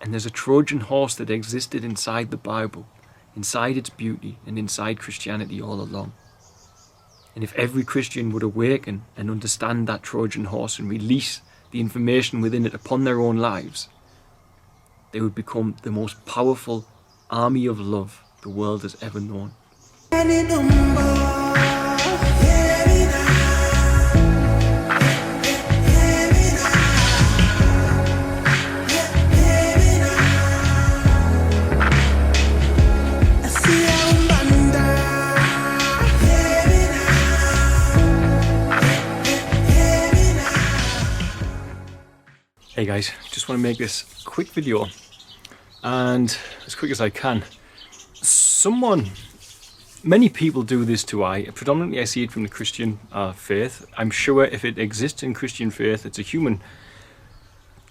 And there's a Trojan horse that existed inside the Bible, inside its beauty, and inside Christianity all along. And if every Christian would awaken and understand that Trojan horse and release the information within it upon their own lives, they would become the most powerful army of love the world has ever known. Hey guys, just want to make this quick video, and as quick as I can. Many people do this too. Predominantly I see it from the Christian faith. I'm sure if it exists in Christian faith, it's a human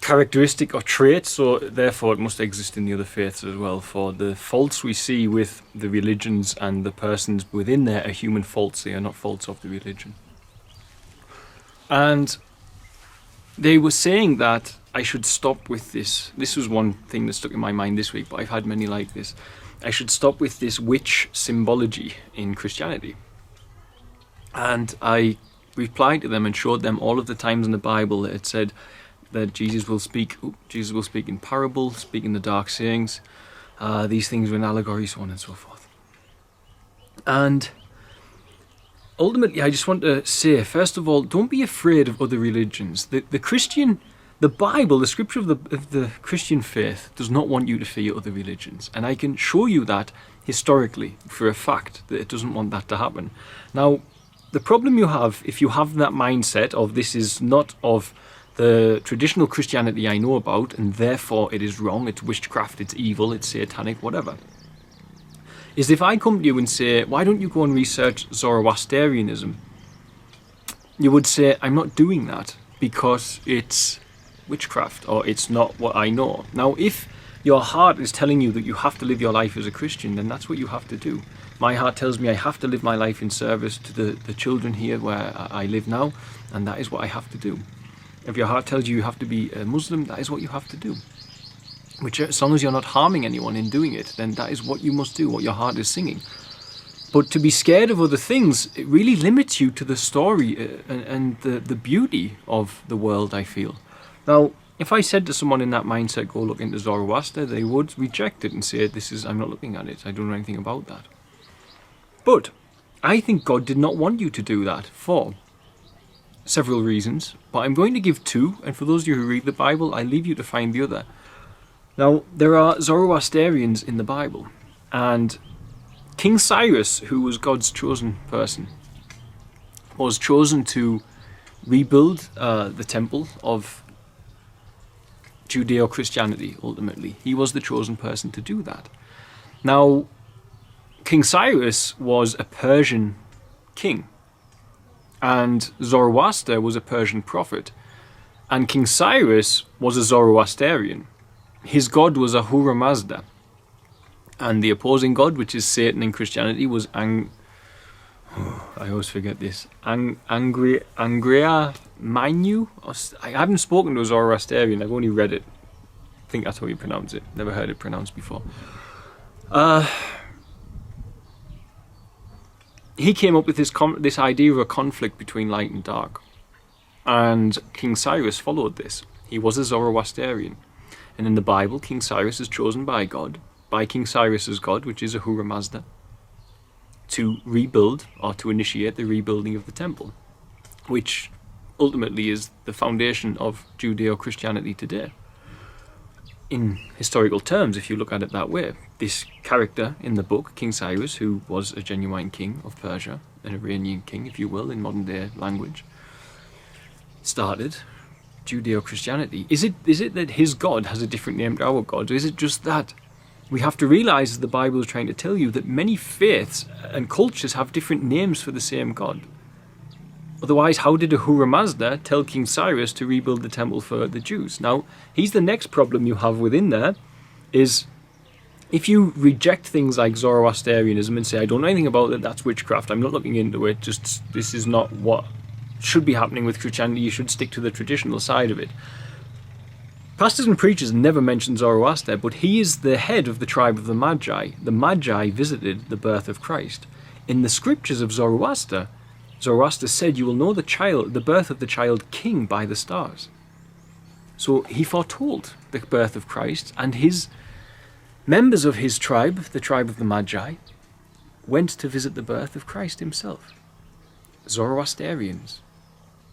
characteristic or trait, so therefore it must exist in the other faiths as well. For the faults we see with the religions and the persons within there are human faults, they are not faults of the religion. And they were saying that I should stop with this. This was one thing that stuck in my mind this week, but I've had many like this. I should stop with this witch symbology in Christianity. And I replied to them and showed them all of the times in the Bible that it said that Jesus will speak in parables, speak in the dark sayings. These things were an allegory, so on and so forth. And ultimately, I just want to say, first of all, don't be afraid of other religions. The Bible, the scripture of the Christian faith does not want you to fear other religions. And I can show you that historically, for a fact, that it doesn't want that to happen. Now, the problem you have, if you have that mindset of this is not of the traditional Christianity I know about, and therefore it is wrong, it's witchcraft, it's evil, it's satanic, whatever, is if I come to you and say, why don't you go and research Zoroastrianism? You would say, I'm not doing that because it's witchcraft or it's not what I know. Now, if your heart is telling you that you have to live your life as a Christian, then that's what you have to do. My heart tells me I have to live my life in service to the children here where I live now, and that is what I have to do. If your heart tells you you have to be a Muslim, that is what you have to do. Which, as long as you're not harming anyone in doing it, then that is what you must do, what your heart is singing. But to be scared of other things, it really limits you to the story and the beauty of the world, I feel. Now, if I said to someone in that mindset, go look into Zoroaster, they would reject it and say, I'm not looking at it, I don't know anything about that. But I think God did not want you to do that for several reasons, but I'm going to give two, and for those of you who read the Bible, I leave you to find the other. Now, there are Zoroastrians in the Bible, and King Cyrus, who was God's chosen person, was chosen to rebuild the temple of Judeo-Christianity, ultimately. He was the chosen person to do that. Now, King Cyrus was a Persian king, and Zoroaster was a Persian prophet, and King Cyrus was a Zoroastrian. His god was Ahura Mazda, and the opposing god, which is Satan in Christianity, was I always forget this, Angrea Mainyu? I haven't spoken to a Zoroastrian, I've only read it. I think that's how you pronounce it. Never heard it pronounced before. He came up with this idea of a conflict between light and dark. And King Cyrus followed this. He was a Zoroastrian. And in the Bible, King Cyrus is chosen by God, by King Cyrus's god, which is Ahura Mazda, to rebuild or to initiate the rebuilding of the temple, which ultimately is the foundation of Judeo-Christianity today. In historical terms, if you look at it that way, this character in the book, King Cyrus, who was a genuine king of Persia, an Iranian king, if you will, in modern day language, started Judeo-Christianity. Is it that his God has a different name to our God, or is it just that we have to realize, as the Bible is trying to tell you, that many faiths and cultures have different names for the same God? Otherwise, how did Ahura Mazda tell King Cyrus to rebuild the temple for the Jews? Now, here's the next problem you have within there, is if you reject things like Zoroastrianism and say, I don't know anything about it, that's witchcraft, I'm not looking into it, just this is not what should be happening with Christianity, you should stick to the traditional side of it. Pastors and preachers never mention Zoroaster, but he is the head of the tribe of the Magi. The Magi visited the birth of Christ. In the scriptures of Zoroaster, Zoroaster said, "You will know the birth of the child king by the stars." So he foretold the birth of Christ, and his members of his tribe, the tribe of the Magi, went to visit the birth of Christ himself. Zoroastrians.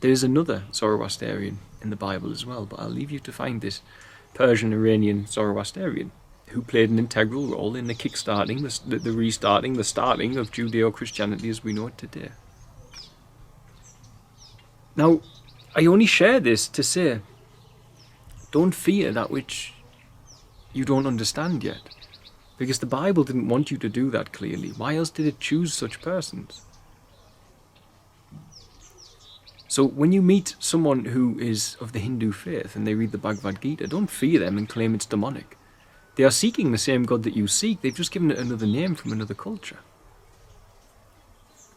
There is another Zoroastrian in the Bible as well, but I'll leave you to find this Persian-Iranian Zoroastrian who played an integral role in the kickstarting, the restarting, the starting of Judeo-Christianity as we know it today. Now, I only share this to say, don't fear that which you don't understand yet, because the Bible didn't want you to do that clearly. Why else did it choose such persons? So when you meet someone who is of the Hindu faith and they read the Bhagavad Gita, don't fear them and claim it's demonic. They are seeking the same God that you seek. They've just given it another name from another culture.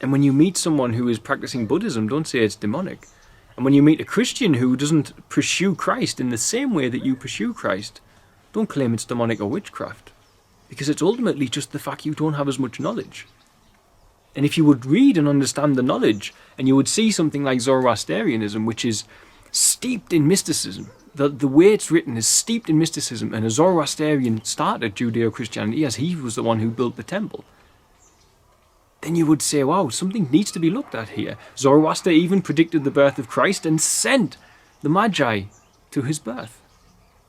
And when you meet someone who is practicing Buddhism, don't say it's demonic. And when you meet a Christian who doesn't pursue Christ in the same way that you pursue Christ, don't claim it's demonic or witchcraft. Because it's ultimately just the fact you don't have as much knowledge. And if you would read and understand the knowledge, and you would see something like Zoroastrianism, which is steeped in mysticism, the way it's written is steeped in mysticism, and a Zoroastrian started Judeo-Christianity as he was the one who built the temple, then you would say, wow, something needs to be looked at here. Zoroaster even predicted the birth of Christ and sent the Magi to his birth.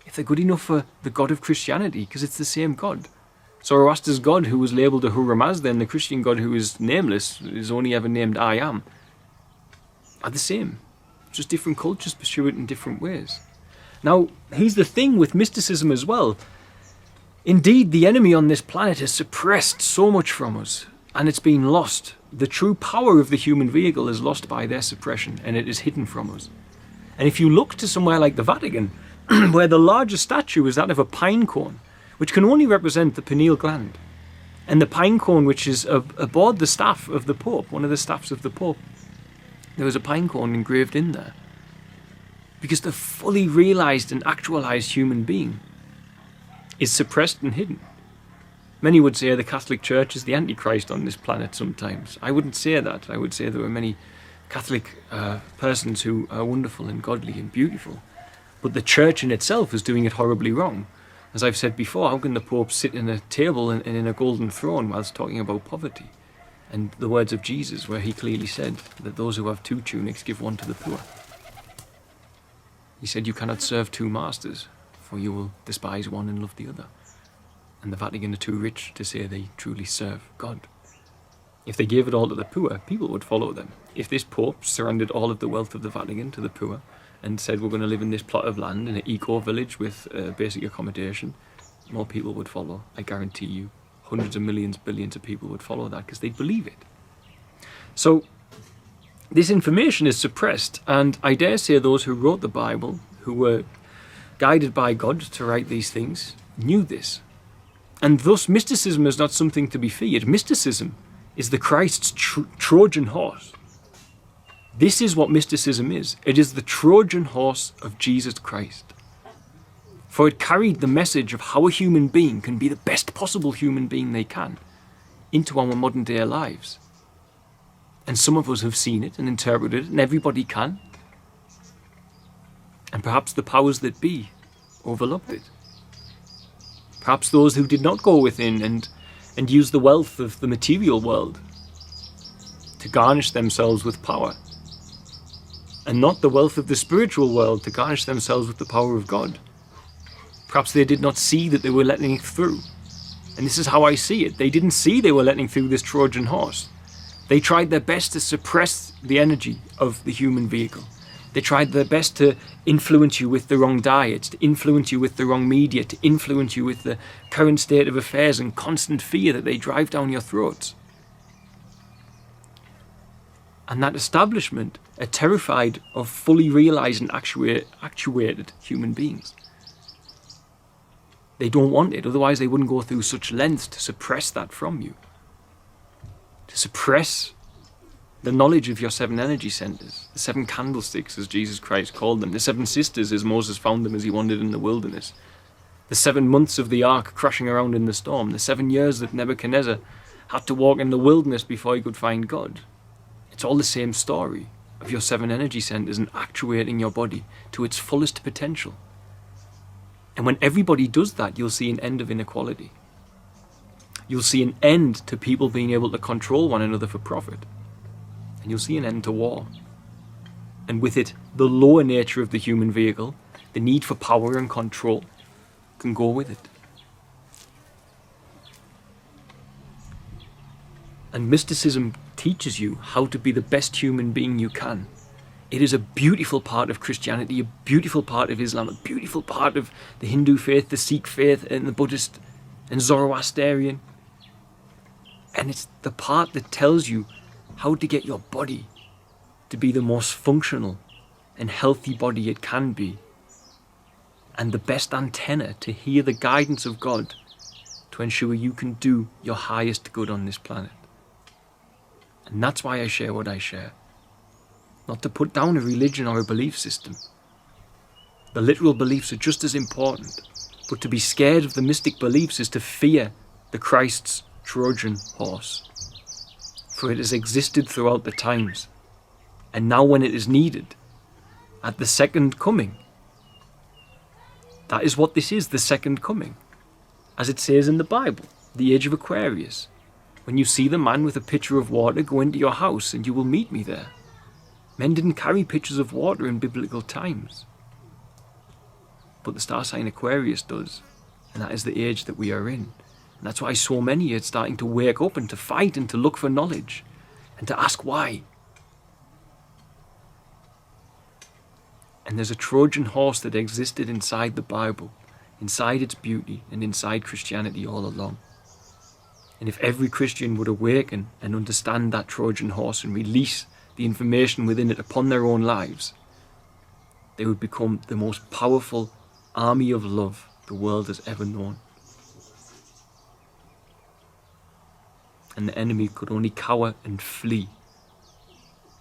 If they're good enough for the God of Christianity, because it's the same God. Zoroaster's God, who was labelled Ahura Mazda, and the Christian God, who is nameless, is only ever named I Am, are the same. Just different cultures pursue it in different ways. Now, here's the thing with mysticism as well. Indeed, the enemy on this planet has suppressed so much from us, and it's been lost. The true power of the human vehicle is lost by their suppression, and it is hidden from us. And if you look to somewhere like the Vatican, where the largest statue is that of a pine cone, which can only represent the pineal gland, and the pine cone which is aboard the staff of the Pope, one of the staffs of the Pope, there was a pine cone engraved in there. Because the fully realised and actualised human being is suppressed and hidden. Many would say the Catholic Church is the Antichrist on this planet sometimes. I wouldn't say that. I would say there are many Catholic persons who are wonderful and godly and beautiful. But the Church in itself is doing it horribly wrong. As I've said before, how can the Pope sit in a table and in a golden throne whilst talking about poverty? And the words of Jesus, where he clearly said that those who have 2 tunics give one to the poor. He said you cannot serve 2 masters, for you will despise one and love the other. And the Vatican are too rich to say they truly serve God. If they gave it all to the poor, people would follow them. If this Pope surrendered all of the wealth of the Vatican to the poor and said we're going to live in this plot of land in an eco-village with basic accommodation, more people would follow. I guarantee you, hundreds of millions, billions of people would follow that because they'd believe it. So this information is suppressed, and I dare say those who wrote the Bible, who were guided by God to write these things, knew this. And thus mysticism is not something to be feared. Mysticism is the Christ's Trojan horse. This is what mysticism is. It is the Trojan horse of Jesus Christ. For it carried the message of how a human being can be the best possible human being they can into our modern day lives. And some of us have seen it and interpreted it, and everybody can. And perhaps the powers that be overlooked it. Perhaps those who did not go within and use the wealth of the material world to garnish themselves with power, and not the wealth of the spiritual world to garnish themselves with the power of God. Perhaps they did not see that they were letting it through. And this is how I see it. They didn't see they were letting through this Trojan horse. They tried their best to suppress the energy of the human vehicle. They tried their best to influence you with the wrong diets, to influence you with the wrong media, to influence you with the current state of affairs and constant fear that they drive down your throats. And that establishment are terrified of fully realised and actuated human beings. They don't want it, otherwise they wouldn't go through such lengths to suppress that from you. To suppress The knowledge of your 7 energy centers, the 7 candlesticks as Jesus Christ called them, the 7 sisters as Moses found them as he wandered in the wilderness, the 7 months of the ark crashing around in the storm, the 7 years that Nebuchadnezzar had to walk in the wilderness before he could find God. It's all the same story of your 7 energy centers and actuating your body to its fullest potential. And when everybody does that, you'll see an end of inequality. You'll see an end to people being able to control one another for profit. And you'll see an end to war. And with it, the lower nature of the human vehicle, the need for power and control, can go with it. And mysticism teaches you how to be the best human being you can. It is a beautiful part of Christianity, a beautiful part of Islam, a beautiful part of the Hindu faith, the Sikh faith, and the Buddhist and Zoroastrian. And it's the part that tells you how to get your body to be the most functional and healthy body it can be, and the best antenna to hear the guidance of God to ensure you can do your highest good on this planet. And that's why I share what I share. Not to put down a religion or a belief system. The literal beliefs are just as important, but to be scared of the mystic beliefs is to fear the Christ's Trojan horse. For it has existed throughout the times, and now when it is needed, at the second coming, that is what this is, the second coming. As it says in the Bible, the age of Aquarius. When you see the man with a pitcher of water, go into your house and you will meet me there. Men didn't carry pitchers of water in biblical times. But the star sign Aquarius does, and that is the age that we are in. And that's why so many are starting to wake up and to fight and to look for knowledge and to ask why. And there's a Trojan horse that existed inside the Bible, inside its beauty and inside Christianity all along. And if every Christian would awaken and understand that Trojan horse and release the information within it upon their own lives, they would become the most powerful army of love the world has ever known. And the enemy could only cower and flee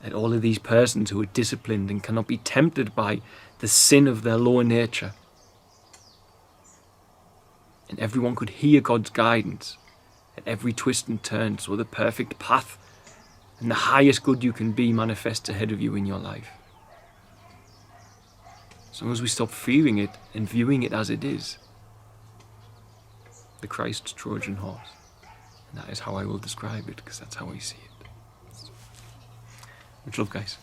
at all of these persons who are disciplined and cannot be tempted by the sin of their lower nature. And everyone could hear God's guidance at every twist and turn, so the perfect path and the highest good you can be manifests ahead of you in your life. As long as we stop fearing it and viewing it as it is, the Christ's Trojan horse. And that is how I will describe it, because that's how I see it. Much love, guys.